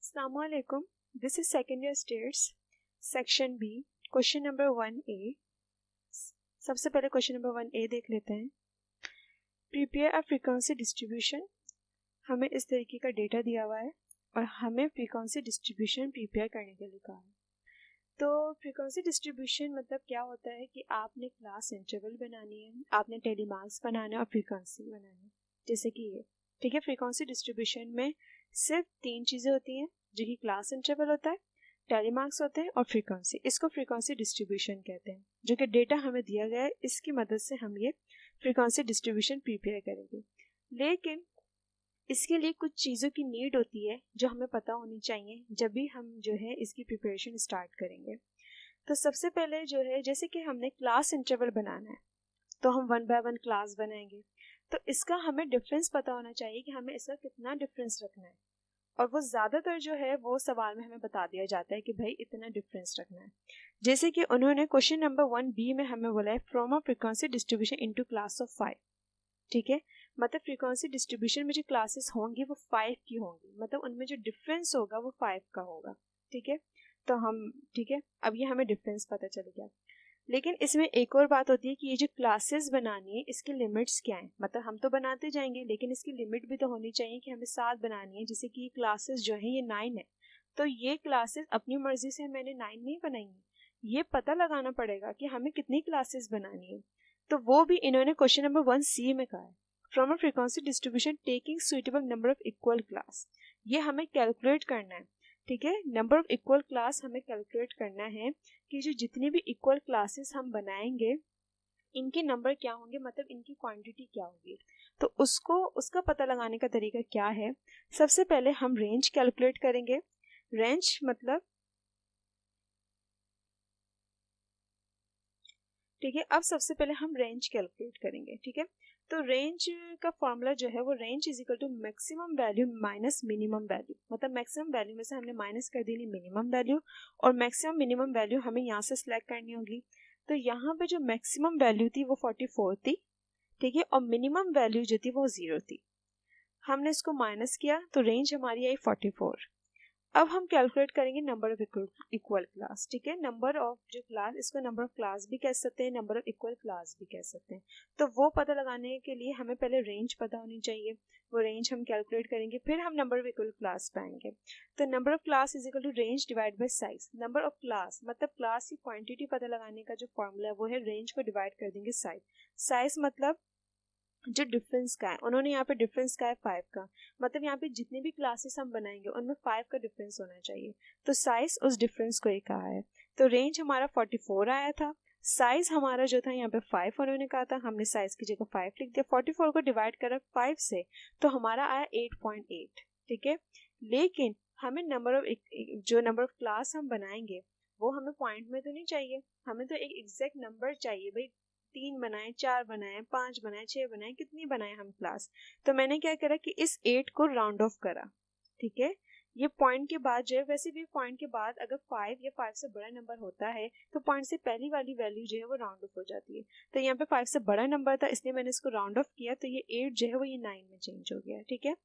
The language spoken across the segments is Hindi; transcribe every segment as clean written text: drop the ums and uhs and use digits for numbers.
Assalamualaikum. This is second year states section B question number 1A. सबसे पहले क्वेश्चन नंबर 1A देख लेते हैं. Prepare a frequency distribution. हमें इस तरीके का डेटा दिया हुआ है और हमें फ्रीक्वेंसी डिस्ट्रीब्यूशन प्रिपेयर करने के लिए कहा है. तो फ्रीक्वेंसी डिस्ट्रीब्यूशन मतलब क्या होता है कि आपने क्लास इंटरवल बनानी है, आपने टेलीमार्क्स बनाना है और फ्रीक्वेंसी बनानी है. जैसे कि ये ठीक है. फ्रीक्वेंसी डिस्ट्रीब्यूशन में सिर्फ 3 चीज़ें होती हैं, जो कि क्लास इंटरवल होता है, टेलीमार्क्स होते हैं और फ्रीक्वेंसी. इसको फ्रीक्वेंसी डिस्ट्रीब्यूशन कहते हैं. जो कि डेटा हमें दिया गया है, इसकी मदद से हम ये फ्रीक्वेंसी डिस्ट्रीब्यूशन प्रिपेयर करेंगे. लेकिन इसके लिए कुछ चीज़ों की नीड होती है जो हमें पता होनी चाहिए जब भी हम जो है इसकी प्रिपरेशन स्टार्ट करेंगे. तो सबसे पहले जो है, जैसे कि हमने क्लास इंटरवल बनाना है तो हम 1 बाय 1 क्लास बनाएंगे. तो इसका हमें डिफरेंस पता होना चाहिए कि हमें इसका कितना डिफरेंस रखना है, और वो ज़्यादातर जो है वो सवाल में हमें बता दिया जाता है कि भाई इतना डिफरेंस रखना है. जैसे कि उन्होंने क्वेश्चन नंबर 1B में हमें बोला है from a frequency distribution into class of 5. ठीक है. मतलब फ्रीक्वेंसी डिस्ट्रीब्यूशन में जो क्लासेस होंगी वो 5 की होंगी, मतलब उनमें जो डिफरेंस होगा वो 5 का होगा. ठीक है. तो हम ठीक है, अब ये हमें डिफरेंस पता चल गया. लेकिन इसमें एक और बात होती है कि ये जो क्लासेस बनानी है इसकी लिमिट्स क्या हैं. मतलब हम तो बनाते जाएंगे लेकिन इसकी लिमिट भी तो होनी चाहिए कि हमें 7 बनानी है. जैसे कि ये क्लासेस जो है ये 9 है, तो ये क्लासेस अपनी मर्जी से मैंने 9 नहीं बनाएंगी, ये पता लगाना पड़ेगा कि हमें कितनी क्लासेस बनानी है. तो वो भी इन्होंने क्वेश्चन नंबर 1C में कहा है from a frequency distribution taking suitable number of equal class. ये हमें कैलकुलेट करना है. ठीक है. नंबर ऑफ इक्वल क्लास हमें कैलकुलेट करना है कि जो जितनी भी इक्वल क्लासेस हम बनाएंगे इनके नंबर क्या होंगे, मतलब इनकी क्वांटिटी क्या होगी. तो उसका पता लगाने का तरीका क्या है. सबसे पहले हम रेंज कैलकुलेट करेंगे. रेंज मतलब ठीक है. अब सबसे पहले हम रेंज कैलकुलेट करेंगे. ठीक है. तो रेंज का फॉर्मूला जो है वो range is equal to maximum value minus minimum value. मतलब मैक्सिमम वैल्यू में से हमने माइनस कर दी मिनिमम वैल्यू, और मैक्सिमम मिनिमम वैल्यू हमें यहाँ से सिलेक्ट करनी होगी. तो यहाँ पे जो मैक्सिमम वैल्यू थी वो 44 थी. ठीक है. और मिनिमम वैल्यू जो थी वो 0 थी. हमने इसको माइनस किया तो रेंज हमारी आई 44. अब हम कैलकुलेट करेंगे नंबर ऑफ इक्वल क्लास. ठीक है. नंबर ऑफ जो क्लास, इसको नंबर ऑफ क्लास भी कह सकते हैं, नंबर ऑफ इक्वल क्लास भी कह सकते हैं. तो वो पता लगाने के लिए हमें पहले रेंज पता होनी चाहिए. वो रेंज हम कैलकुलेट करेंगे, फिर हम नंबर ऑफ इक्वल क्लास पाएंगे. तो number of class is equal to range divide by size. Number of class मतलब क्लास की क्वांटिटी पता लगाने का जो फॉर्मूला है वो है रेंज को डिवाइड कर देंगे साइज. साइज मतलब जो डिफरेंस का है, उन्होंने यहाँ पे डिफरेंस का है 5 का, मतलब यहाँ पे जितनी भी क्लासेस हम बनाएंगे उनमें 5 का डिफरेंस होना चाहिए. तो साइज उस डिफरेंस को ही कहा है. तो रेंज हमारा 44 आया था, साइज हमारा जो था यहाँ पे 5 उन्होंने कहा था, हमने साइज की जगह 5 लिख दिया. 44 को डिवाइड करा 5 से तो हमारा आया 8.8. ठीक है. लेकिन हमें नंबर ऑफ जो नंबर ऑफ क्लास हम बनाएंगे वो हमें पॉइंट में तो नहीं चाहिए, हमें तो एक एग्जैक्ट नंबर चाहिए. भाई 3 बनाए, 4 बनाए, 5 बनाए, 6 बनाए, कितनी बनाए हम क्लास. तो मैंने क्या करा कि इस 8 को राउंड ऑफ करा. ठीक है. ये पॉइंट के बाद जो है, वैसे भी पॉइंट के बाद अगर 5 या 5 से बड़ा नंबर होता है तो पॉइंट से पहली वाली वैल्यू जो है वो राउंड ऑफ हो जाती है. तो यहाँ पे 5 से बड़ा नंबर था इसलिए मैंने इसको राउंड ऑफ किया, तो ये 8 जो है वो ये 9 में चेंज हो गया. ठीक है.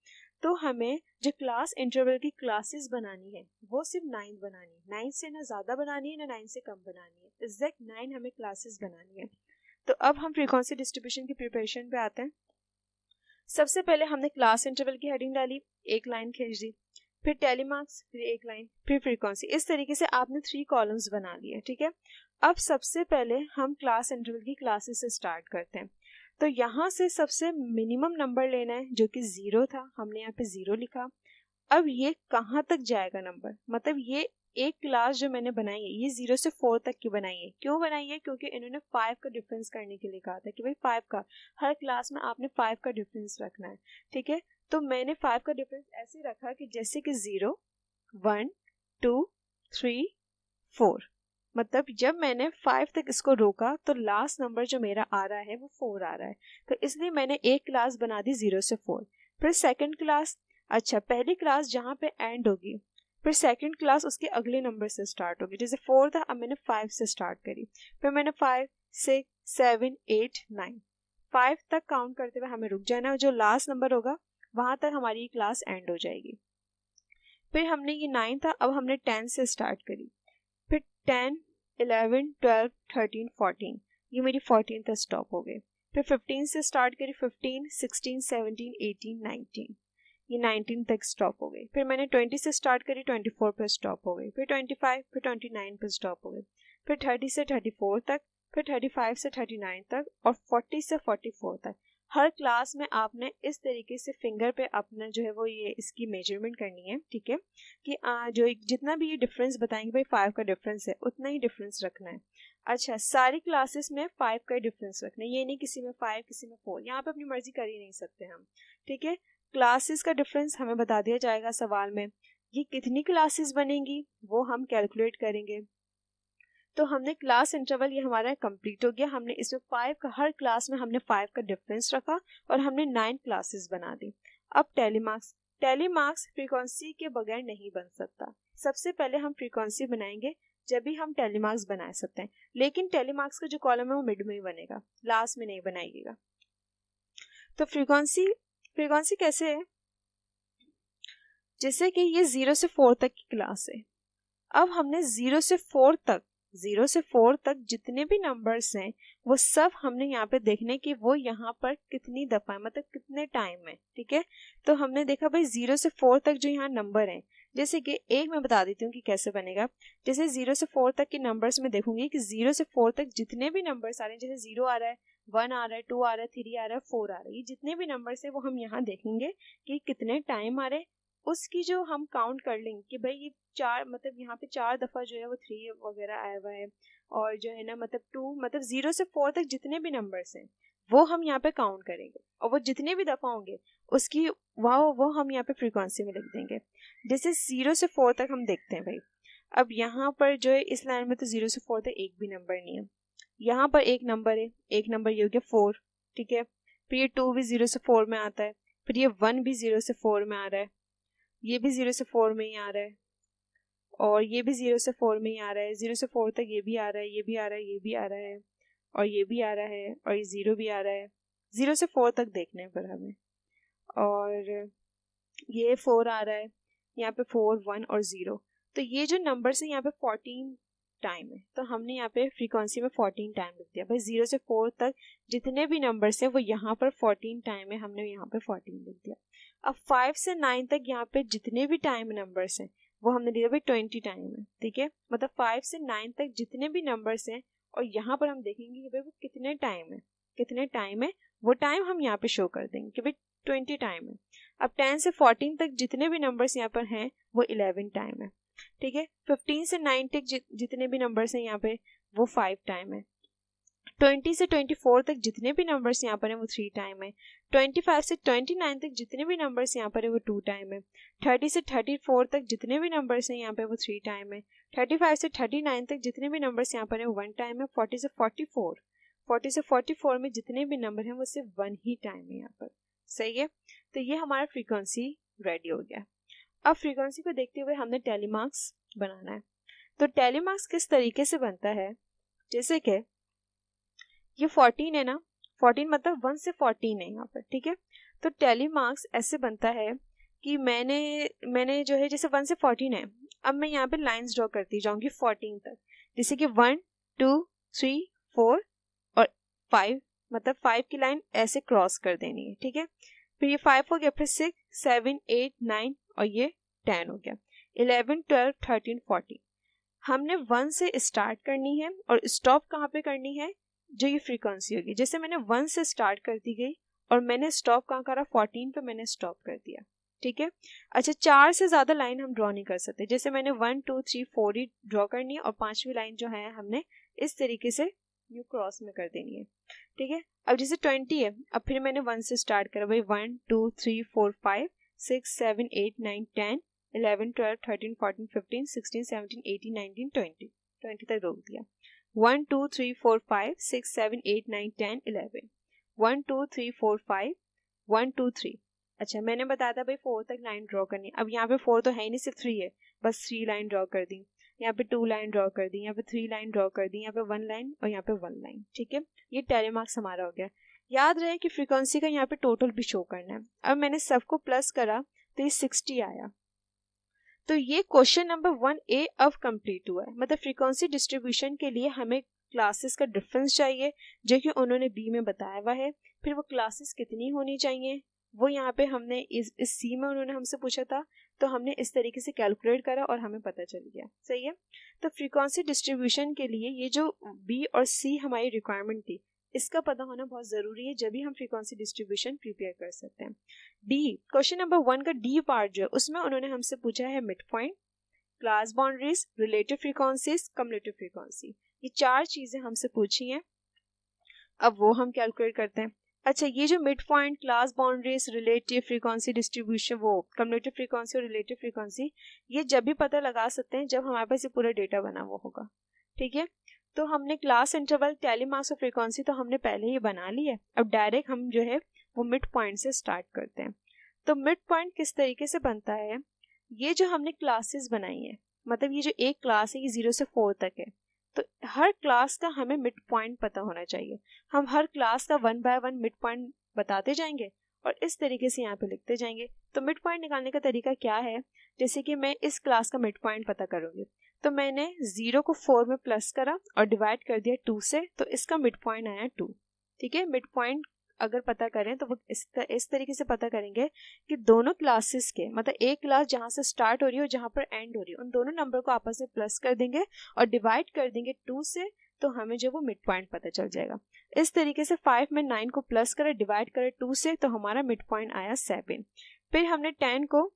तो हमें जो क्लास इंटरवल की क्लासेस बनानी है वो सिर्फ 9 बनानी है. 9 से ना ज़्यादा बनानी है ना 9 से कम बनानी है, एग्जैक्ट 9 हमें क्लासेस बनानी है. तो अब हम फ्रीक्वेंसी डिस्ट्रीब्यूशन की प्रिपरेशन पे आते हैं. सबसे पहले हमने क्लास इंटरवल की हेडिंग डाली, एक लाइन खींच दी, फिर टेलीमार्क्स, फिर एक लाइन, फिर फ्रीक्वेंसी. इस तरीके से आपने 3 कॉलम्स बना लिए. ठीक है. अब सबसे पहले हम क्लास इंटरवल की क्लासेस से स्टार्ट करते हैं. तो यहाँ से सबसे मिनिमम नंबर लेना है जो कि 0 था, हमने यहाँ पे 0 लिखा. अब ये कहाँ तक जाएगा नंबर, मतलब ये एक क्लास जो मैंने बनाई है ये 0 से 4 तक की बनाई है. क्यों बनाई है? क्योंकि इन्होंने 5 का डिफरेंस करने के लिए कहा था कि भाई 5 का, हर क्लास में आपने 5 का डिफरेंस रखना है. ठीक है. तो मैंने 5 का डिफरेंस ऐसे रखा कि जैसे कि 0, 1, 2, 3, 4. मतलब जब मैंने 5 तक इसको रोका तो लास्ट नंबर जो मेरा आ रहा है वो 4 आ रहा है. तो इसलिए मैंने एक क्लास बना दी 0 से 4. फिर सेकेंड क्लास, अच्छा पहली क्लास जहाँ पे एंड होगी, फिर सेकंड क्लास उसके अगले नंबर से स्टार्ट होगी. जैसे 4 था, अब मैंने 5 से स्टार्ट करी, फिर मैंने 5, 6, 7, 8, 9, 5 तक काउंट करते हुए हमें रुक जाना है. जो लास्ट नंबर होगा वहां तक हमारी क्लास एंड हो जाएगी. फिर हमने ये 9 था, अब हमने 10 से स्टार्ट करी, फिर 10, 11, 12, 13, 14, ये मेरी 14 तक स्टॉप हो गए। फिर 15 से स्टार्ट करी, 15, 16, 17, 18, 19, ये 19 तक स्टॉप हो गई। फिर मैंने 20 से स्टार्ट करी, 24 पर स्टॉप हो गई। फिर 25, फिर 29 पर स्टॉप हो गई। फिर 30 से 34 तक, फिर 35 से 39 तक, और 40 से 44 तक। हर क्लास में आपने इस तरीके से फिंगर पे अपना जो है वो ये इसकी मेजरमेंट करनी है, ठीक है, कि जो जितना भी ये डिफरेंस बताएंगे भाई 5 का डिफरेंस है, उतना ही डिफरेंस रखना है। अच्छा, सारी क्लासेस में 5 का डिफरेंस रखना है, ये नहीं किसी में 5 किसी में 4, यहाँ पे अपनी मर्जी कर ही नहीं सकते हम, ठीक है। क्लासेस का डिफरेंस हमें बता दिया जाएगा सवाल में, ये कितनी क्लासेस बनेंगी वो हम कैलकुलेट करेंगे। तो हमने क्लास इंटरवल ये हमारा कंप्लीट हो गया, हमने इसमें 5 का, हर क्लास में हमने 5 का डिफरेंस रखा और हमने 9 क्लासेस बना दी। अब टेलीमार्क्स, टेलीमार्क्स फ्रीक्वेंसी के बगैर नहीं बन सकता। सबसे पहले हम फ्रीक्वेंसी बनाएंगे, जब भी हम टेलीमार्क्स बना सकते हैं, लेकिन टेलीमार्क्स का जो कॉलम है वो मिड में ही बनेगा, लास्ट में नहीं बनाइएगा। तो फ्रीक्वेंसी, फ्रीक्वेंसी कैसे है, जैसे कि ये 0 से 4 तक की क्लास है। अब हमने 0 से 4 तक, 0 से 4 तक जितने भी नंबर्स हैं वो सब हमने यहाँ पे देखने कि वो यहाँ पर कितनी दफ़ा है, मतलब कितने टाइम है, ठीक है। तो हमने देखा भाई 0 से 4 तक जो यहाँ नंबर हैं, जैसे कि एक मैं बता देती हूँ कि कैसे बनेगा। जैसे 0 से 4 तक के नंबर्स में देखूंगी कि 0 से 4 तक जितने भी नंबर्स आ रहे हैं, जैसे 0 आ रहा है, 1 आ रहा है, 2 आ रहा है, 3 आ रहा है, 4 आ रहा है, ये जितने भी नंबर्स हैं वो हम यहाँ देखेंगे कि कितने टाइम आ रहे हैं। उसकी जो हम काउंट कर लेंगे कि भाई ये 4, मतलब यहाँ पे 4 दफ़ा जो है वो 3 वगैरह आया हुआ है, और जो है ना मतलब 2, मतलब 0 से 4 तक जितने भी नंबर्स हैं वो हम यहाँ पे काउंट करेंगे, और वो जितने भी दफ़ा होंगे उसकी वो हम यहाँ पे फ्रीक्वेंसी में लिख देंगे। जैसे 0 से 4 तक हम देखते हैं भाई, अब यहाँ पर जो है इस लाइन में तो 0 से 4 तक एक भी नंबर नहीं है, यहाँ पर एक नंबर है, एक नंबर ये हो गया 4, ठीक है। फिर ये 2 भी 0 से 4 में आता है, फिर ये 1 भी 0 से 4 में आ रहा है, ये भी 0 से 4 में ही आ रहा है, और ये भी 0 से 4 में ही आ रहा है, 0 से 4 तक ये भी आ रहा है, ये भी आ रहा है, ये भी आ रहा है, और ये भी आ रहा है, और ये 0 भी आ रहा है। 0 से 4 तक देखने पर हमें, और ये 4 आ रहा है, यहाँ पे 4, 1 और 0। तो ये जो नंबर है यहाँ पे 14 टाइम है, तो हमने यहाँ पे फ्रीक्वेंसी में 14 टाइम लिख दिया भाई। 0 से 4 तक जितने भी नंबर्स हैं वो यहाँ पर 14 टाइम है, हमने यहाँ पे 14 लिख दिया। अब 5 से 9 तक यहाँ पे जितने भी टाइम नंबर्स हैं वो हमने दिया भाई 20 टाइम है, ठीक है। मतलब 5 से 9 तक जितने भी नंबर्स हैं, और यहाँ पर हम देखेंगे कि भाई वो कितने टाइम है, कितने टाइम है, वो टाइम हम यहाँ पे शो कर देंगे कि भाई 20 टाइम है। अब 10 से 14 तक जितने भी नंबर्स यहाँ पर हैं वो 11 टाइम है, ठीक है। 15 से 9 तक जितने भी नंबर्स हैं यहाँ पे वो 5 टाइम है। 20 से 24 तक जितने भी नंबर्स यहाँ पर हैं वो 3 टाइम है। 25 से 29 तक जितने भी नंबर्स यहाँ पर है वो 2 टाइम है। 30 से 34 तक जितने भी नंबर्स हैं यहाँ पे वो 3 टाइम है। 35 से 39 तक जितने भी नंबर्स यहाँ पर है वो 1 टाइम है। 40 से 44 में जितने भी नंबर हैं वो सिर्फ 1 ही टाइम है यहाँ पर, सही है। तो ये हमारा फ्रीक्वेंसी रेडी हो गया। अब फ्रीक्वेंसी को देखते हुए हमने टेलीमार्क्स बनाना है। तो टेलीमार्क्स किस तरीके से बनता है, जैसे कि ये 14 है ना, 14 मतलब 1 से 14 है यहाँ पर, ठीक है। तो टेलीमार्क्स ऐसे बनता है कि मैंने जो है जैसे 1 से 14 है, अब मैं यहाँ पे लाइंस ड्रॉ करती जाऊंगी 14 तक, जैसे कि 1, 2, 3, 4 और 5, मतलब 5 की लाइन ऐसे क्रॉस कर देनी है, ठीक है। फिर ये 5 हो गया, फिर 6, 7, 8, 9 और ये 10 हो गया, 11, 12, 13, 14। हमने 1 से स्टार्ट करनी है और स्टॉप कहाँ पे करनी है, जो ये फ्रीक्वेंसी होगी। जैसे मैंने 1 से स्टार्ट कर दी गई और मैंने स्टॉप कहाँ करा, 14 पे मैंने स्टॉप कर दिया, ठीक है। अच्छा, 4 से ज़्यादा लाइन हम ड्रॉ नहीं कर सकते, जैसे मैंने 1, 2, 3, 4 ही ड्रॉ करनी है और 5वीं लाइन जो है हमने इस तरीके से यू क्रॉस में कर देनी है, ठीक है। अब जैसे 20 है, अब फिर मैंने 1 से स्टार्ट करा भाई, 1, 2, 3, 4, 5, 6, 7, 8, 9, 10, 11, 12, 13, 14, 15, 16, 17, 18, 19, 20, 20 तक रोक दिया। 1, 2, 3, 4, 5, 6, 7, 8, 9, 10, 11, 1, 2, 3, 4, 5, 1, 2, 3। अच्छा, मैंने बताया था भाई 4 तक लाइन ड्रॉ करनी। अब यहाँ पे 4 तो है ही नहीं, सिर्फ 3 है, बस 3 लाइन ड्रॉ कर दी, यहाँ पे 2 लाइन ड्रॉ कर दी, यहाँ पे 3 लाइन ड्रॉ कर दी, यहाँ पे 1 लाइन और यहाँ पे 1 लाइन, ठीक है। ये टेलीमार्क्स हमारा हो गया। याद रहे कि फ्रीक्वेंसी का यहाँ पे टोटल भी शो करना है। अब मैंने सबको प्लस करा तो ये 60 आया, तो ये क्वेश्चन नंबर 1A अब कंप्लीट हुआ है। मतलब फ्रीक्वेंसी डिस्ट्रीब्यूशन के लिए हमें क्लासेस का डिफरेंस चाहिए जो कि उन्होंने बी में बताया हुआ है। फिर वो क्लासेस कितनी होनी चाहिए वो यहाँ पे हमने इस सी में उन्होंने हमसे पूछा था, तो हमने इस तरीके से कैलकुलेट करा और हमें पता चल गया। सही है। तो फ्रीक्वेंसी डिस्ट्रीब्यूशन के लिए ये जो बी और सी हमारी रिक्वायरमेंट थी, इसका पता होना बहुत ज़रूरी है, जब भी हम फ्रीक्वेंसी डिस्ट्रीब्यूशन प्रिपेयर कर सकते हैं। डी, क्वेश्चन नंबर 1 का डी पार्ट जो है उसमें उन्होंने हमसे पूछा है mid point, class boundaries, relative frequencies, cumulative frequency. ये 4 चीज़ें हमसे पूछी हैं। अब वो हम कैलकुलेट करते हैं। अच्छा, ये जो mid point, class boundaries, relative frequency distribution, वो कम्युलेटिव फ्रीक्वेंसी और रिलेटिव फ्रीक्वेंसी, ये जब भी पता लगा सकते हैं जब हमारे पास ये पूरा डेटा बना हुआ होगा। ठीक है। तो हमने क्लास इंटरवल, टैली मार्क्स और फ्रीक्वेंसी तो हमने पहले ही बना ली है। अब डायरेक्ट हम जो है वो मिड पॉइंट से स्टार्ट करते हैं। तो मिड पॉइंट किस तरीके से बनता है, ये जो हमने क्लासेस बनाई है, मतलब ये जो एक क्लास है ये 0 से 4 तक है, तो हर क्लास का हमें मिड पॉइंट पता होना चाहिए। हम हर क्लास का 1 बाय 1 मिड पॉइंट बताते जाएंगे और इस तरीके से यहाँ पे लिखते जाएंगे। तो मिड पॉइंट निकालने का तरीका क्या है, जैसे कि मैं इस क्लास का मिड पॉइंट पता करूंगी, तो मैंने 0 को 4 में प्लस करा और डिवाइड कर दिया 2 से, तो इसका मिड पॉइंट आया 2। ठीक है। मिड पॉइंट अगर पता करें तो वो इस तरीके से पता करेंगे कि दोनों क्लासेस के, मतलब एक क्लास जहाँ से स्टार्ट हो रही है और जहाँ पर एंड हो रही है, उन दोनों नंबर को आपस में प्लस कर देंगे और डिवाइड कर देंगे 2 से, तो हमें जो वो मिड पॉइंट पता चल जाएगा। इस तरीके से 5 में 9 को प्लस करें, डिवाइड करें 2 से, तो हमारा मिड पॉइंट आया 7। फिर हमने 10 को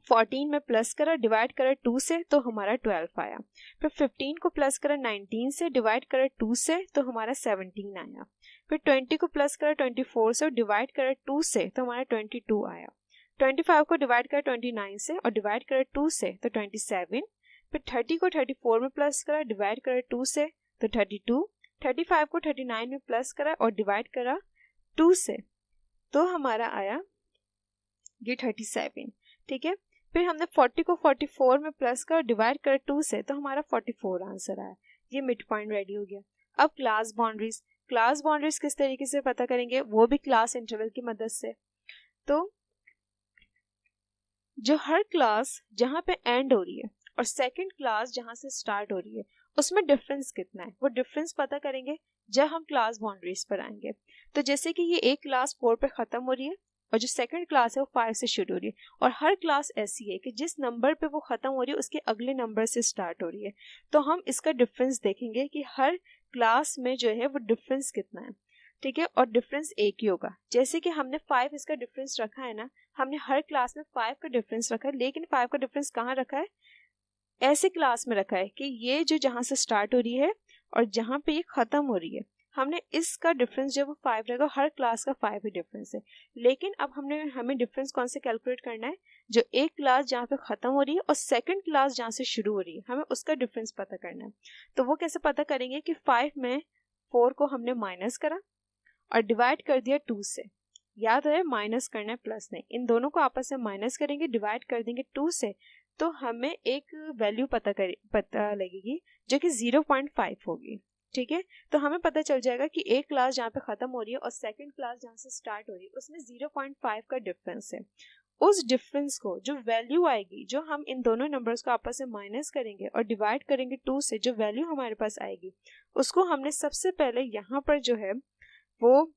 14 में प्लस करा, डिवाइड करा 2 से, तो हमारा 12 आया। फिर 15 को प्लस करा 19 से, डिवाइड करा 2 से, तो हमारा 17 आया। फिर 20 को प्लस करा 24 से और डिवाइड करा 2 से, तो हमारा 22 आया। 25 को डिवाइड करा 29 से और डिवाइड करा 2 से, तो 27। फिर 30 को 34 में प्लस करा, डिवाइड करा 2 से, तो 32। 35 को 39 में प्लस करा और डिवाइड करा 2 से, तो हमारा आया ये 37। ठीक है। फिर हमने 40 को 44 में प्लस कर डिवाइड कर 2 से, तो हमारा 44 आंसर आया। ये मिड पॉइंट रेडी हो गया। अब क्लास बाउंड्रीज, क्लास बाउंड्रीज किस तरीके से पता करेंगे, वो भी क्लास इंटरवल की मदद से। तो जो हर क्लास जहाँ पे एंड हो रही है और सेकंड क्लास जहाँ से स्टार्ट हो रही है उसमें डिफरेंस कितना है, वो डिफरेंस पता करेंगे जब हम क्लास बाउंड्रीज पर आएंगे। तो जैसे कि ये एक क्लास 4 पे खत्म हो रही है और जो सेकंड क्लास है वो 5 से शुरू हो रही है, और हर क्लास ऐसी है कि जिस नंबर पे वो खत्म हो रही है उसके अगले नंबर से स्टार्ट हो रही है, तो हम इसका डिफरेंस देखेंगे कि हर क्लास में जो है वो डिफरेंस कितना है। ठीक है। और डिफरेंस एक ही होगा। जैसे कि हमने 5 इसका डिफरेंस रखा है ना, हमने हर क्लास में 5 का डिफरेंस रखा है, लेकिन 5 का डिफरेंस कहाँ रखा है, ऐसे क्लास में रखा है कि ये जो जहाँ से स्टार्ट हो रही है और जहाँ पे ये खत्म हो रही है, हमने इसका डिफरेंस जो वो 5 रहेगा, हर क्लास का 5 ही डिफरेंस है। लेकिन अब हमें डिफरेंस कौन से कैलकुलेट करना है, जो एक क्लास जहाँ पे खत्म हो रही है और सेकंड क्लास जहाँ से शुरू हो रही है, हमें उसका डिफरेंस पता करना है। तो वो कैसे पता करेंगे कि 5 में 4 को हमने माइनस करा और डिवाइड कर दिया 2 से। याद है माइनस करना है, प्लस नहीं। इन दोनों को आपस में माइनस करेंगे, डिवाइड कर देंगे 2 से, तो हमें एक वैल्यू पता लगेगी जो कि 0.5 होगी। ठीक है। तो हमें पता चल जाएगा कि एक क्लास जहाँ पे खत्म हो रही है और सेकंड क्लास जहाँ से स्टार्ट हो रही है उसमें 0.5 का डिफरेंस है। उस डिफरेंस को जो वैल्यू आएगी, जो हम इन दोनों नंबर्स को आपस में माइनस करेंगे और डिवाइड करेंगे 2 से, जो वैल्यू हमारे पास आएगी उसको हमने सबसे पहले यहाँ पर जो है वो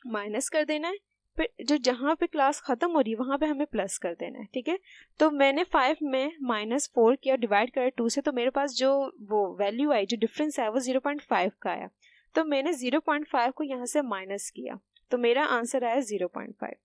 माइनस कर देना है। फिर जो जहाँ पे क्लास खत्म हो रही है वहाँ पे हमें प्लस कर देना है। ठीक है। तो मैंने 5 में -4 किया, डिवाइड करा 2 से, तो मेरे पास जो वो वैल्यू आई, जो डिफरेंस आया वो 0.5 का आया। तो मैंने 0.5 को यहाँ से माइनस किया, तो मेरा आंसर आया 0.5,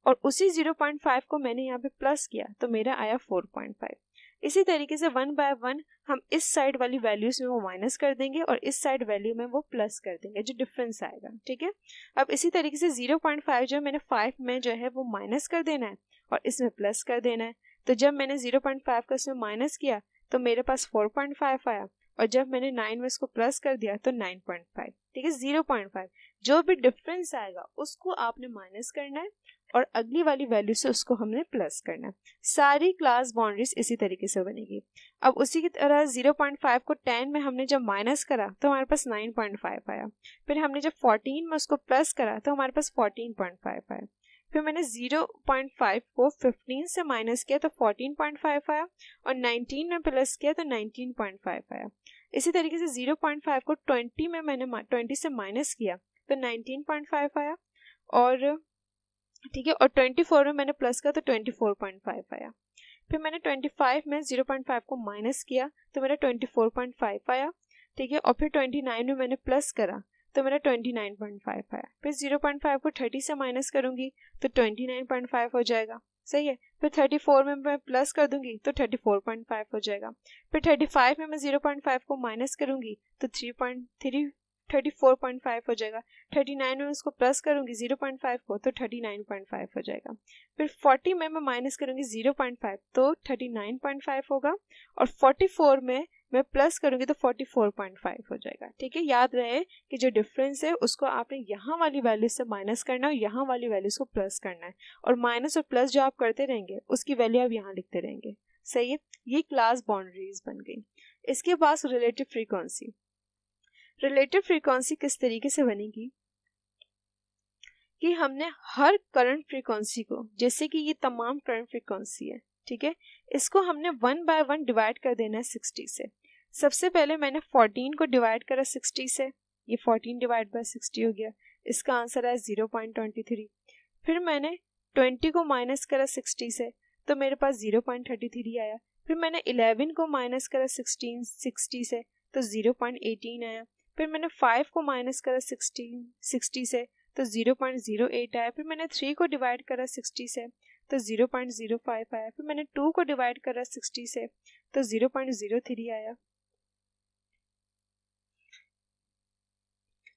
और उसी 0.5 को मैंने यहाँ पे प्लस किया, तो मेरा आया 4.5। इसी तरीके से 1 बाय 1 हम इस साइड वाली वैल्यूज में वो माइनस कर देंगे और इस साइड वैल्यू में वो प्लस कर देंगे, जो डिफरेंस आएगा। ठीक है। अब इसी तरीके से 0.5 जो मैंने 5 में जो है वो माइनस कर देना है और इसमें प्लस कर देना है। तो जब मैंने 0.5 का इसमें माइनस किया तो मेरे पास 4.5 आया, और जब मैंने 9 में इसको प्लस कर दिया तो 9.5। ठीक है। 0.5 जो भी डिफरेंस आएगा उसको आपने माइनस करना है और अगली वाली वैल्यू से उसको हमने प्लस करना है। सारी क्लास बाउंड्रीज इसी तरीके से बनेगी। अब उसी की तरह 0.5 को 10 में हमने जब माइनस करा तो हमारे पास 9.5 आया। फिर हमने जब 14 में उसको प्लस करा तो हमारे पास 14.5 आया। फिर मैंने 0.5 को 15 से माइनस किया तो 14.5 आया, और 19 में प्लस किया तो 19.5 आया। इसी तरीके से 0.5 को 20 में मैंने 20 से माइनस किया तो 19.5 आया, और ठीक है, और 24 में मैंने प्लस किया तो 24.5 आया। फिर मैंने 25 में 0.5 को माइनस किया तो मेरा 24.5 आया, ठीक है, और फिर 29 में मैंने प्लस करा तो मेरा 29.5 आया। फिर 0.5 को 30 से माइनस करूंगी तो 29.5 हो जाएगा, सही है। फिर 34 में मैं प्लस कर दूंगी तो 34.5 हो जाएगा। फिर 35 में मैं 0.5 को माइनस करूंगी तो 34.5 हो जाएगा। 39 में उसको प्लस करूंगी 0.5 को तो 39.5 हो जाएगा। फिर 40 में मैं माइनस करूंगी 0.5 तो 39.5 होगा, और 44 में मैं प्लस करूंगी तो 44.5 हो जाएगा। ठीक है, याद रहे कि जो डिफरेंस है उसको आपने यहाँ वाली वैल्यू से माइनस करना है और यहाँ वाली वैल्यू को प्लस करना है, और माइनस और प्लस जो आप करते रहेंगे उसकी वैल्यू आप यहाँ लिखते रहेंगे, सही है। ये क्लास बाउंड्रीज बन गई। इसके पास रिलेटिव फ्रीक्वेंसी। रिलेटिव फ्रीक्वेंसी किस तरीके से बनेगी कि हमने हर करंट फ्रीक्वेंसी को, जैसे कि ये तमाम करंट फ्रीक्वेंसी है, ठीक है, इसको हमने 1 बाय 1 डिवाइड कर देना है 60 से। सबसे पहले मैंने 14 को डिवाइड करा 60 से, ये 14 डिवाइड बाय 60 हो गया, इसका आंसर है 0.23। फिर मैंने 20 को माइनस करा 60 से तो मेरे पास 0.33 आया। फिर मैंने 11 को माइनस करा 60 से तो 0.18 आया। फिर मैंने 5 को माइनस करा 60 से तो 0.08 आया। फिर मैंने 3 को डिवाइड करा 60 से तो 0.05 आया। फिर मैंने 2 को डिवाइड करा 60 से तो 0.03 आया।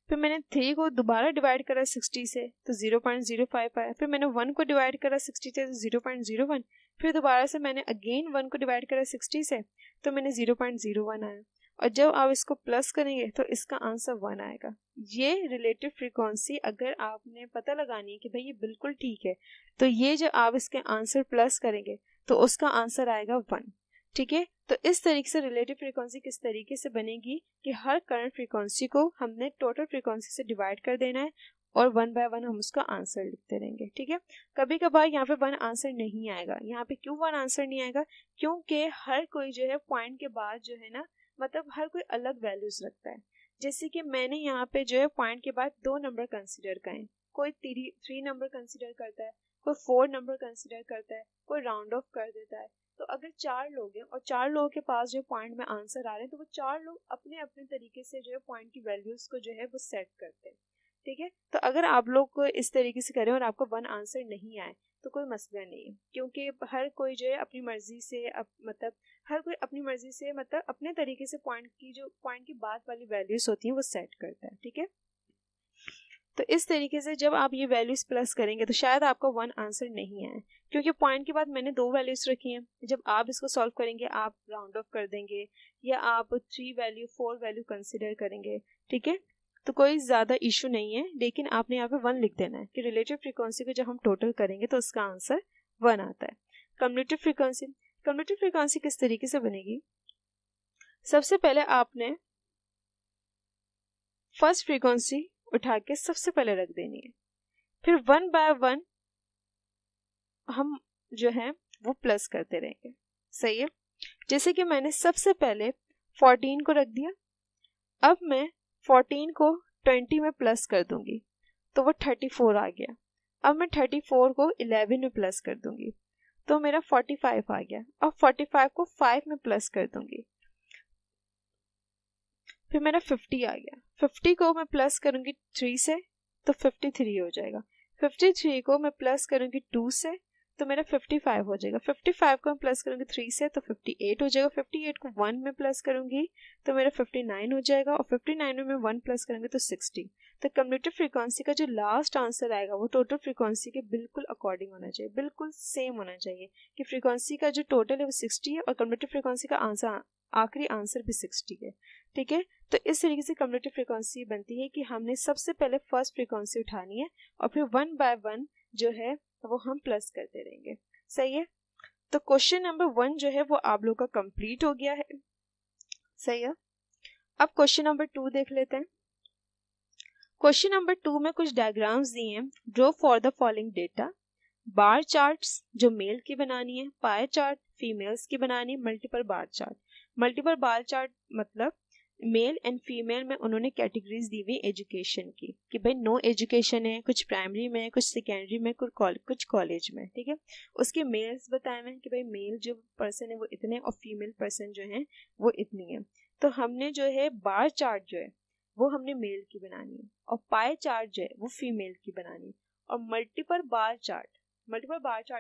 फिर मैंने 3 को दोबारा डिवाइड करा 60 से तो 0.05 आया। फिर मैंने 1 को डिवाइड करा 60 से तो 0.01। फिर दोबारा से मैंने अगेन 1 को डिवाइड करा 60 से तो मैंने 0.01 आया, और जब आप इसको प्लस करेंगे तो इसका आंसर 1 आएगा। ये रिलेटिव फ्रीक्वेंसी अगर आपने पता लगानी है कि भाई ये बिल्कुल ठीक है, तो ये जब आप इसके आंसर प्लस करेंगे तो उसका आंसर आएगा 1। ठीक है, तो इस तरीके से रिलेटिव फ्रीक्वेंसी किस तरीके से बनेगी कि हर करंट फ्रीक्वेंसी को हमने टोटल फ्रीक्वेंसी से डिवाइड कर देना है और 1 बाय 1 हम उसका आंसर लिखते रहेंगे। ठीक है, कभी कभार यहाँ पे 1 आंसर नहीं आएगा। यहाँ पे क्यों 1 आंसर नहीं आएगा? क्योंकि हर कोई जो है पॉइंट के बाद जो है ना, मतलब हर कोई अलग वैल्यूज रखता है। जैसे कि मैंने यहाँ पे जो है पॉइंट के बाद 2 नंबर कंसिडर करें, कोई 3 नंबर कंसिडर करता है, कोई 4 नंबर कंसिडर करता है, कोई राउंड ऑफ कर देता है। तो अगर 4 लोग हैं और 4 लोगों के पास जो पॉइंट में आंसर आ रहे हैं, तो वो 4 लोग अपने अपने तरीके से जो है पॉइंट की वैल्यूज को जो है वो सेट करते हैं। ठीक है, तो अगर आप लोग को इस तरीके से करें और आपको 1 आंसर नहीं आए तो कोई मसला नहीं है, क्योंकि हर कोई जो है अपनी मर्जी से हर कोई अपनी मर्जी से अपने तरीके से पॉइंट की बाद वाली वैल्यूज होती हैं वो सेट करता है। ठीक है, तो इस तरीके से जब आप ये वैल्यूज प्लस करेंगे तो शायद आपका 1 आंसर नहीं आए, क्योंकि पॉइंट के बाद मैंने 2 वैल्यूज रखी हैं। जब आप इसको सॉल्व करेंगे आप राउंड ऑफ कर देंगे या आप 3 वैल्यू 4 वैल्यू कंसिडर करेंगे। ठीक है, तो कोई ज़्यादा इशू नहीं है, लेकिन आपने यहाँ पे 1 लिख देना है कि रिलेटिव फ्रीक्वेंसी को जब हम टोटल करेंगे तो उसका आंसर 1 आता है। कम्युलेटिव फ्रीक्वेंसी किस तरीके से बनेगी? सबसे पहले आपने फर्स्ट फ्रीक्वेंसी उठा के सबसे पहले रख देनी है, फिर 1 बाय 1 हम जो है वो प्लस करते रहेंगे। सही है, जैसे कि मैंने सबसे पहले 14 को रख दिया, अब मैं 14 को 20 में प्लस कर दूंगी तो वो 34 आ गया। अब मैं 34 को 11 में प्लस कर दूंगी तो मेरा 45 आ गया। अब 45 को 5 में प्लस कर दूंगी, फिर मेरा 50 आ गया। 50 को मैं प्लस करूंगी 3 से तो 53 हो जाएगा। 53 को मैं प्लस करूंगी 2 से तो मेरा 55 हो जाएगा। 55 को मैं प्लस करूंगी 3 से तो 58 हो जाएगा। 58 को 1 में प्लस करूंगी तो मेरा 59 हो जाएगा, और 59 में मैं 1 प्लस करूंगी तो 60। तो कम्युलेटिव फ्रीक्वेंसी का जो लास्ट आंसर आएगा वो टोटल फ्रीक्वेंसी के बिल्कुल अकॉर्डिंग होना चाहिए, बिल्कुल सेम होना चाहिए कि फ्रीक्वेंसी का जो टोटल है वो 60 है और कम्युलेटिव फ्रीक्वेंसी का आंसर आखिरी आंसर भी 60 है। ठीक है, तो इस तरीके से कम्युलेटिव फ्रीक्वेंसी बनती है कि हमने सबसे पहले फर्स्ट फ्रीक्वेंसी उठानी है और फिर 1 बाय 1 जो है वो हम प्लस करते रहेंगे। सही है, तो क्वेश्चन नंबर 1 जो है वो आप लोग का कंप्लीट हो गया है। सही है, अब क्वेश्चन नंबर 2 देख लेते हैं। क्वेश्चन नंबर 2 में कुछ डायग्राम्स दिए हैं। Draw for the following data. Bar charts जो मेल की बनानी है, पाई चार्ट फीमेल्स की बनानी है, multiple bar chart. Multiple bar chart मतलब मेल एंड फीमेल में उन्होंने कैटेगरीज दी हुई एजुकेशन की कि भाई नो एजुकेशन है, कुछ प्राइमरी में, कुछ सेकेंडरी में, कुछ कॉलेज में, ठीक है। उसके मेल्स बताए हुए हैं कि भाई मेल जो पर्सन है वो इतने और फीमेल पर्सन जो है वो इतनी है। तो हमने जो है बार चार्ट जो है वो हमने मेल की बनानी है और पाई चार्ट जो है वो फीमेल की बनानी है। और मल्टीपल बार चार्ट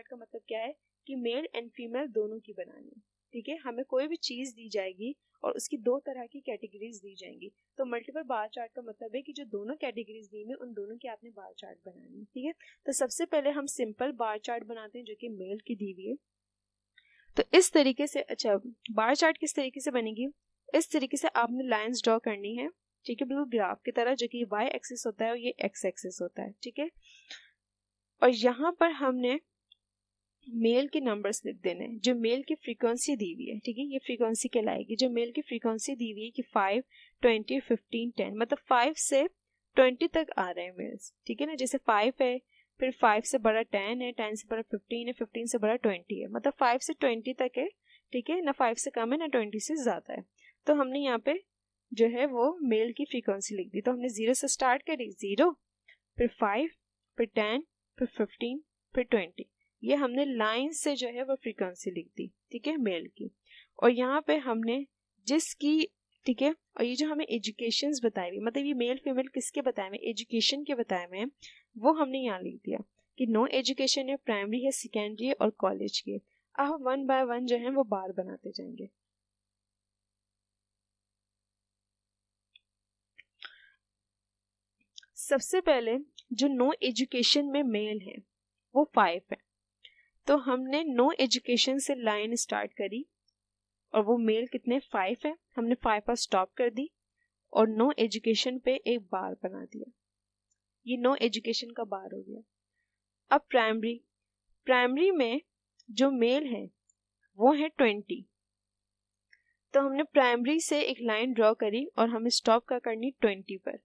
का मतलब क्या है कि मेल एंड फीमेल दोनों की बनानी है, ठीक है। हमें कोई भी चीज दी जाएगी और उसकी दो तरह की कैटेगरीज दी जाएंगी, तो मल्टीपल बार चार्ट का मतलब है कि जो दोनों कैटेगरीज दी है उन दोनों की आपने बार चार्ट बनानी है, ठीक है। तो सबसे पहले हम सिंपल बार चार्ट बनाते हैं जो कि मेल की दी हुई है। तो इस तरीके से, अच्छा बार चार्ट किस तरीके से बनेगी, इस तरीके से आपने लाइंस ड्रॉ करनी है, ठीक है, बिल्कुल ग्राफ की तरह, जो कि वाई एक्सिस होता है और ये एक्स एक्सिस होता है, ठीक है। और यहाँ पर हमने मेल के नंबर्स लिख देने हैं, जो मेल की फ्रीक्वेंसी दी हुई है, ठीक है, ये फ्रीक्वेंसी कहलाएगी। जो मेल की फ्रीक्वेंसी दी हुई है कि 5, 20, 15, 10, मतलब 5 से 20 तक आ रहे हैं मेल्स, ठीक है ना। जैसे 5 है, फिर 5 से बड़ा 10 है, 10 से बड़ा 15 है, 15 से बड़ा 20 है, मतलब 5 से 20 तक है, ठीक है ना। 5 से कम है ना 20 से ज़्यादा है। तो हमने यहाँ पे जो है वो मेल की फ्रीक्वेंसी लिख दी। तो हमने 0 से स्टार्ट करी, 0, फिर 5, फिर 10, फिर 15, फिर 20, ये हमने लाइन से जो है वो फ्रीक्वेंसी लिख दी, ठीक है, मेल की। और यहाँ पे हमने जिसकी, ठीक है, और ये जो हमें एजुकेशंस बताए हुए, मतलब ये मेल फीमेल किसके बताए हुए, एजुकेशन के बताए हुए हैं, वो हमने यहाँ लिख दिया कि नो एजुकेशन है, प्राइमरी है, सेकेंडरी है और कॉलेज की। अब वन बाय वन जो है वो बार बनाते जाएंगे। सबसे पहले जो नो एजुकेशन में मेल है वो 5 है, तो हमने नो एजुकेशन से लाइन स्टार्ट करी और वो मेल कितने 5 है, हमने 5 पर स्टॉप कर दी और नो एजुकेशन पे एक बार बना दिया। ये नो एजुकेशन का बार हो गया। अब प्राइमरी में जो मेल है वो है 20, तो हमने प्राइमरी से एक लाइन ड्रॉ करी और हमें स्टॉप का करनी 20 पर,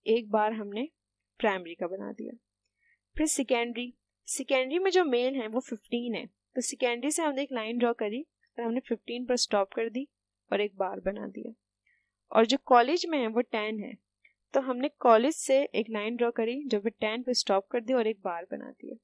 एक बार हमने प्राइमरी का बना दिया। फिर सेकेंडरी में जो मेल है वो 15 है, तो सेकेंडरी से हमने एक लाइन ड्रॉ करी और हमने 15 पर स्टॉप कर दी और एक बार बना दिया। और जो कॉलेज में है वो 10 है, तो हमने कॉलेज से एक लाइन ड्रॉ करी, जो भी 10 पे स्टॉप कर दी और एक बार बना दिया।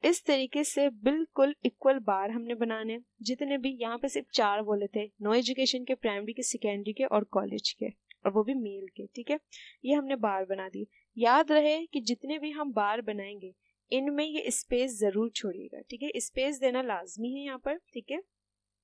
इस तरीके से बिल्कुल इक्वल बार हमने बनाने, जितने भी यहाँ पे सिर्फ 4 बोले थे, नो एजुकेशन के, प्राइमरी के, सेकेंडरी के और कॉलेज के, और वो भी मेल के, ठीक है। ये हमने बार बना दी। याद रहे कि जितने भी हम बार बनाएंगे इनमें ये स्पेस जरूर छोड़िएगा, ठीक है, स्पेस देना लाजमी है यहाँ पर, ठीक है।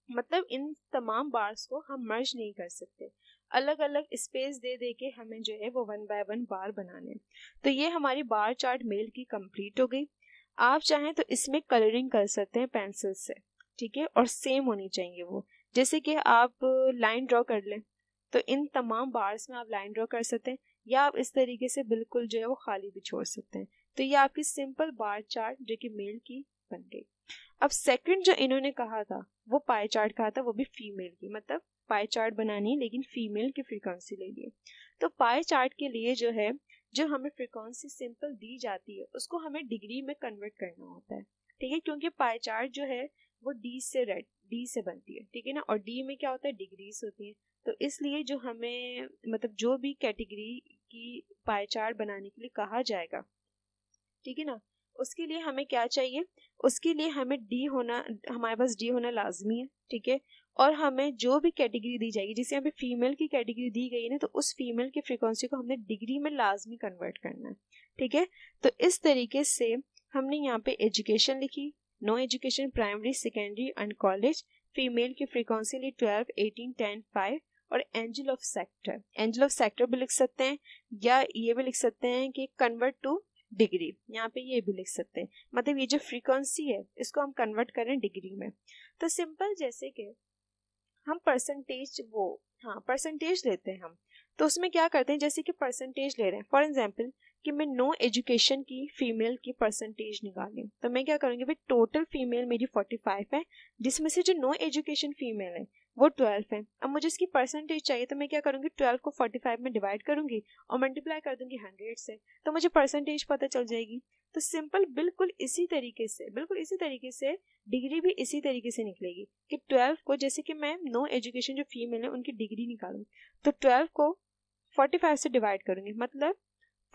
मतलब इन तमाम बार्स को हम मर्ज नहीं कर सकते, अलग अलग स्पेस दे दे के हमें जो है वो वन बाय वन बार बनाने। तो ये हमारी बार चार्ट मेल की कंप्लीट हो गई। आप चाहें तो इसमें कलरिंग कर सकते हैं पेंसिल से, ठीक है, और सेम होनी चाहिए वो, जैसे कि आप लाइन ड्रॉ कर लें तो इन तमाम बार्स में आप लाइन ड्रॉ कर सकते हैं, या आप इस तरीके से बिल्कुल जो है वो खाली भी छोड़ सकते हैं। तो ये आपकी सिंपल बार चार्ट जो कि मेल की बन गई। अब सेकंड जो इन्होंने कहा था वो पाई चार्ट कहा था, वो भी फीमेल की, मतलब पाई चार्ट बनानी है लेकिन फीमेल की फ्रीक्वेंसी ले लिए। तो पाई चार्ट के लिए जो है, जो हमें फ्रीक्वेंसी सिंपल दी जाती है उसको हमें डिग्री में कन्वर्ट करना होता है, ठीक है, क्योंकि पाई चार्ट जो है वो डी से बनती है, ठीक है ना, और डी में क्या होता है, डिग्रीज होती है। तो इसलिए जो हमें, मतलब जो भी कैटेगरी की पाई चार्ट बनाने के लिए कहा जाएगा, ठीक है ना, उसके लिए हमें क्या चाहिए, उसके लिए हमें डी होना, हमारे पास डी होना लाजमी है, ठीक है। और हमें जो भी कैटेगरी दी जाएगी, जैसे यहाँ पे फीमेल की कैटेगरी दी गई है ना, तो उस फीमेल की फ्रीक्वेंसी को हमने डिग्री में लाजमी कन्वर्ट करना है, ठीक है। तो इस तरीके से हमने यहाँ पे एजुकेशन लिखी, no education, primary, secondary and college, female की फ्रीक्वेंसी ली 12, 18, 10, 5, और एंजल ऑफ सेक्टर भी लिख सकते हैं, या ये भी लिख सकते हैं कि कन्वर्ट टू डिग्री, यहाँ पे ये भी लिख सकते हैं, मतलब ये जो फ्रीक्वेंसी है इसको हम कन्वर्ट करें डिग्री में। तो सिंपल जैसे कि हम परसेंटेज लेते हैं हम, तो उसमें क्या करते हैं, जैसे कि परसेंटेज ले रहे हैं, फॉर एग्जांपल कि मैं नो एजुकेशन की फीमेल की परसेंटेज निकाली, तो मैं क्या करूँगी भाई, टोटल फीमेल मेरी 45 है, जिसमें से जो नो एजुकेशन फीमेल है वो 12 है। अब मुझे इसकी परसेंटेज चाहिए, तो मैं क्या करूँगी, 12 को 45 में डिवाइड करूँगी और मल्टीप्लाई कर दूंगी 100 से, तो मुझे परसेंटेज पता चल जाएगी। तो सिंपल बिल्कुल इसी तरीके से डिग्री भी इसी तरीके से निकलेगी कि 12 को, जैसे कि मैं नो एजुकेशन जो फीमेल है उनकी डिग्री निकालूँ, तो 12 को 45 से डिवाइड करूँगी, मतलब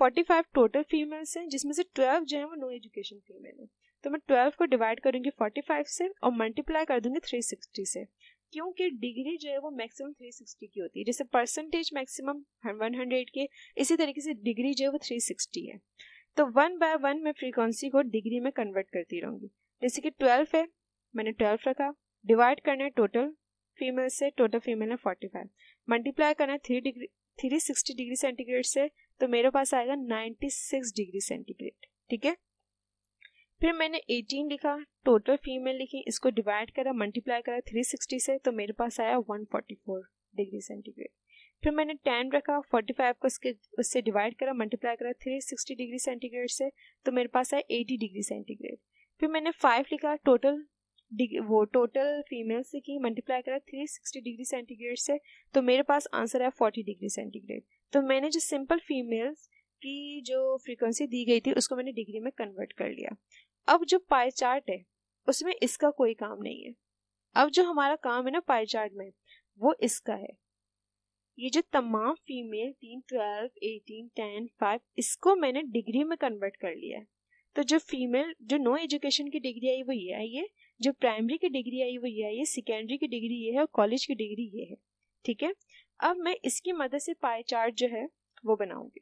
45 टोटल फीमेल्स हैं जिसमें से 12 जो है वो नो एजुकेशन फीमेल है। तो मैं 12 को डिवाइड करूँगी 45 से और मल्टीप्लाई कर दूंगी 360 से, क्योंकि डिग्री जो है वो मैक्सिमम 360 की होती है। जैसे परसेंटेज मैक्सिमम 100 के, इसी तरीके से डिग्री जो है वो 360 है। तो 1 बाय 1 मैं फ्रीक्वेंसी को डिग्री में कन्वर्ट करती रहूँगी। जैसे कि 12 है, मैंने 12 रखा, डिवाइड करना है टोटल फीमेल से, टोटल फीमेल है 45, मल्टीप्लाई करना है 360 डिग्री सेंटीग्रेड से, तो मेरे पास आएगा 96 डिग्री सेंटीग्रेड। ठीक है, फिर मैंने 18 लिखा, टोटल फीमेल लिखी, इसको डिवाइड करा, मल्टीप्लाई करा 360 से, तो मेरे पास आया 144 डिग्री सेंटीग्रेड। फिर मैंने 10 रखा, 45 को उससे डिवाइड करा, मल्टीप्लाई करा 360 डिग्री सेंटीग्रेड से, तो मेरे पास आया 80 डिग्री सेंटीग्रेड। फिर मैंने 5 लिखा, टोटल फीमेल्स की, मल्टीप्लाई करा 360 डिग्री सेंटीग्रेड से, तो मेरे पास आंसर है 40 डिग्री सेंटीग्रेड। तो मैंने जो सिंपल फीमेल्स की जो फ्रीक्वेंसी दी गई थी उसको मैंने डिग्री में कन्वर्ट कर लिया। अब जो पाई चार्ट है उसमें इसका कोई काम नहीं है। अब जो हमारा काम है ना पाई चार्ट में, वो इसका है। ये जो तमाम फीमेल 3, 12, 18, 10, 5, इसको मैंने डिग्री में कन्वर्ट कर लिया है। तो जो फीमेल जो नो एजुकेशन की डिग्री आई वो ये आई है, जो प्राइमरी की डिग्री आई वो ये आई है, सेकेंडरी की डिग्री ये है और कॉलेज की डिग्री ये है। ठीक है, अब मैं इसकी मदद से पाई चार्ट जो है वो बनाऊंगी।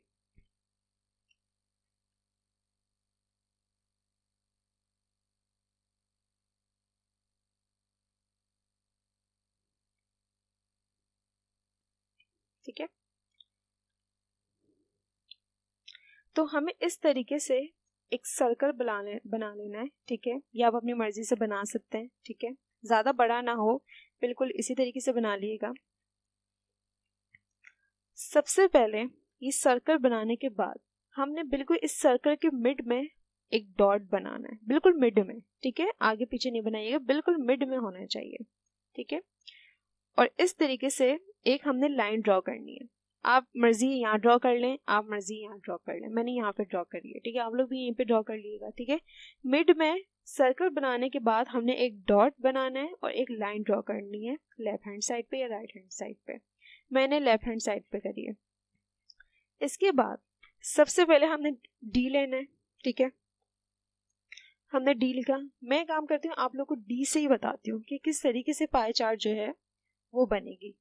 ठीक है, तो हमें इस तरीके से एक सर्कल बना लेना है। ठीक है, या आप अपनी मर्जी से बना सकते हैं। ठीक है, ज़्यादा बड़ा ना हो, बिल्कुल इसी तरीके से बना लीजिएगा। सबसे पहले ये सर्कल बनाने के बाद हमने बिल्कुल इस सर्कल के मिड में एक डॉट बनाना है, बिल्कुल मिड में। ठीक है, आगे पीछे नहीं बनाइएगा, बिल्कुल मिड में होना चाहिए। ठीक है, और इस तरीके से एक हमने लाइन ड्रॉ करनी है। आप मर्जी यहाँ ड्रॉ कर लें, आप मर्जी यहाँ ड्रॉ कर लें, मैंने यहाँ पे ड्रॉ कर लिया। ठीक है, आप लोग भी यहीं पे ड्रॉ कर लीजिएगा। ठीक है, मिड में सर्कल बनाने के बाद हमने एक डॉट बनाना है और एक लाइन ड्रॉ करनी है लेफ्ट हैंड साइड पे या राइट हैंड साइड पे। मैंने लेफ्ट हैंड साइड पे करी है। इसके बाद सबसे पहले हमने डी लेना है। ठीक है, हमने डी लिखा। मैं काम करती हूँ, आप लोग को डी से ही बताती हूँ कि किस तरीके से पाई चार्ट जो है वो बनेगी।